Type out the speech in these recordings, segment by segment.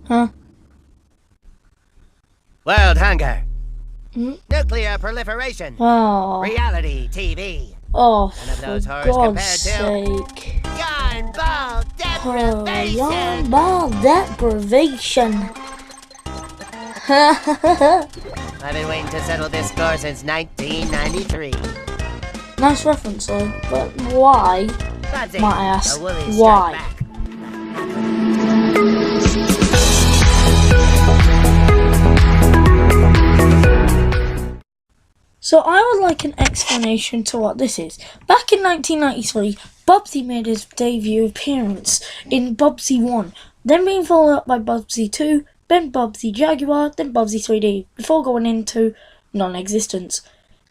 Huh? World hunger. Hmm? Nuclear proliferation. Oh. Reality TV. Oh, None of those for horrors God's compared to sake. yarn ball Oh, deprivation. yarn ball deprivation. I've been waiting to settle this score since 1993. Nice reference though, but why, Bubsy, might I ask, the Woolies why? strike back. So I would like an explanation to what this is. Back in 1993, Bubsy made his debut appearance in Bubsy 1, then being followed up by Bubsy 2, then Bubsy Jaguar, then Bubsy 3D, before going into non-existence.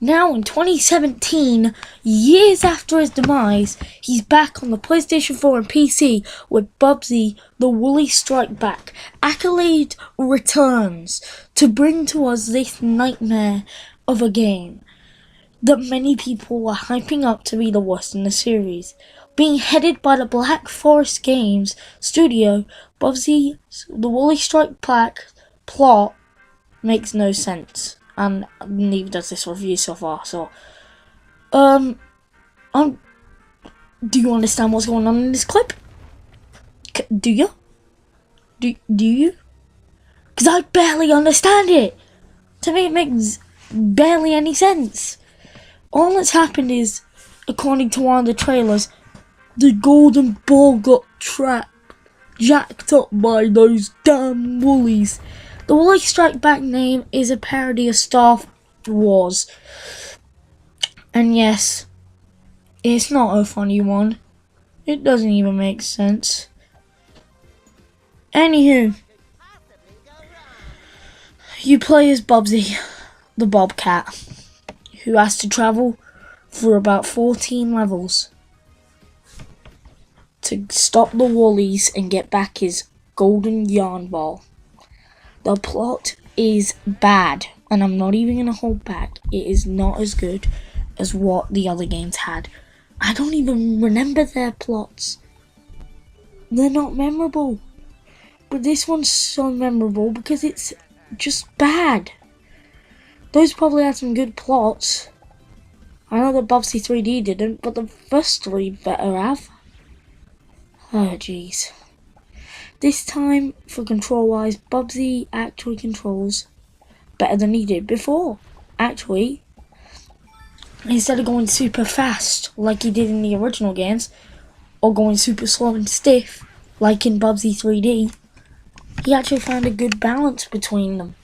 Now in 2017, years after his demise, he's back on the PlayStation 4 and PC with Bubsy the Woolies Strike Back. Accolade returns to bring to us this nightmare of a game that many people were hyping up to be the worst in the series. Being headed by the Black Forest Games studio, Bubsy the Woolly Strike Back plot makes no sense, and neither does this review so far. So, do you understand what's going on in this clip? Do you? Do you? Because I barely understand it. To me, it makes barely any sense. All that's happened is, according to one of the trailers, the golden ball got jacked up by those damn Woolies. The Woolly Strike Back name is a parody of Star Wars. And yes, it's not a funny one. It doesn't even make sense. Anywho, you play as Bubsy, the Bobcat, who has to travel for about 14 levels to stop the Woolies and get back his golden yarn ball. The plot is bad, and I'm not even going to hold back. It is not as good as what the other games had. I don't even remember their plots. They're not memorable. But this one's so memorable because it's just bad. Those probably had some good plots. I know that Bubsy 3D didn't, but the first three better have. Oh jeez. This time, for control-wise, Bubsy actually controls better than he did before. Actually, instead of going super fast like he did in the original games, or going super slow and stiff like in Bubsy 3D, he actually found a good balance between them.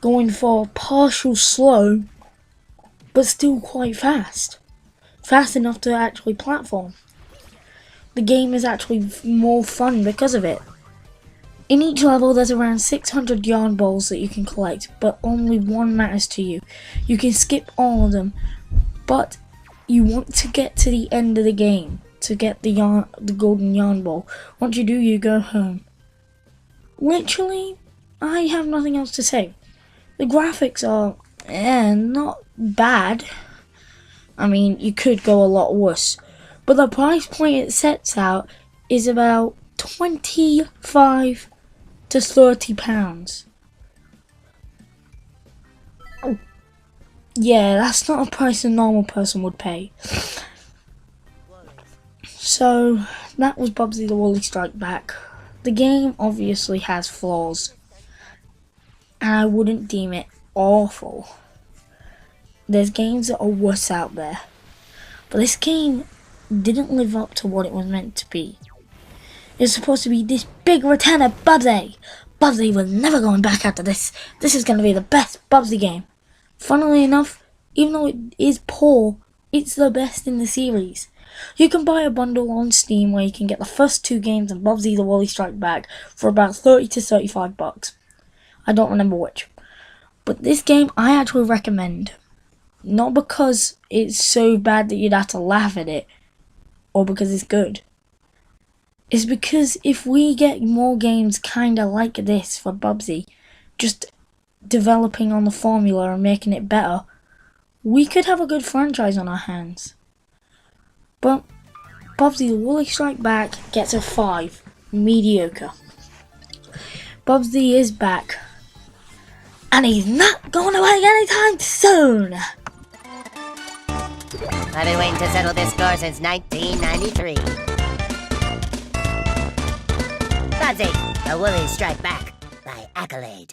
Going for partial slow, but still quite fast. Fast enough to actually platform. The game is actually more fun because of it. In each level there's around 600 yarn balls that you can collect, but only one matters to you. You can skip all of them, but you want to get to the end of the game to get the golden yarn ball. Once you do, you go home. Literally, I have nothing else to say. The graphics are not bad. I mean, you could go a lot worse. But the price point it sets out is about £25 to £30. Yeah, that's not a price a normal person would pay. So, that was Bubsy the Woolly Strike Back. The game obviously has flaws, and I wouldn't deem it awful. There's games that are worse out there, but this game didn't live up to what it was meant to be. It's supposed to be this big return of Bubsy. Bubsy was never going back after this. This is going to be the best Bubsy game. Funnily enough, even though it is poor, it's the best in the series. You can buy a bundle on Steam where you can get the first two games of Bubsy the Woolly Strike Back for about 30 to 35 bucks. I don't remember which. But this game I actually recommend. Not because it's so bad that you'd have to laugh at it, or because it's good. It's because if we get more games kinda like this for Bubsy, just developing on the formula and making it better, we could have a good franchise on our hands. But Bubsy the Woolly Strike Back gets a 5. Mediocre. Bubsy is back. And he's not going away anytime soon. I've been waiting to settle this score since 1993. Bubsy, the Woolies strike back by accolade.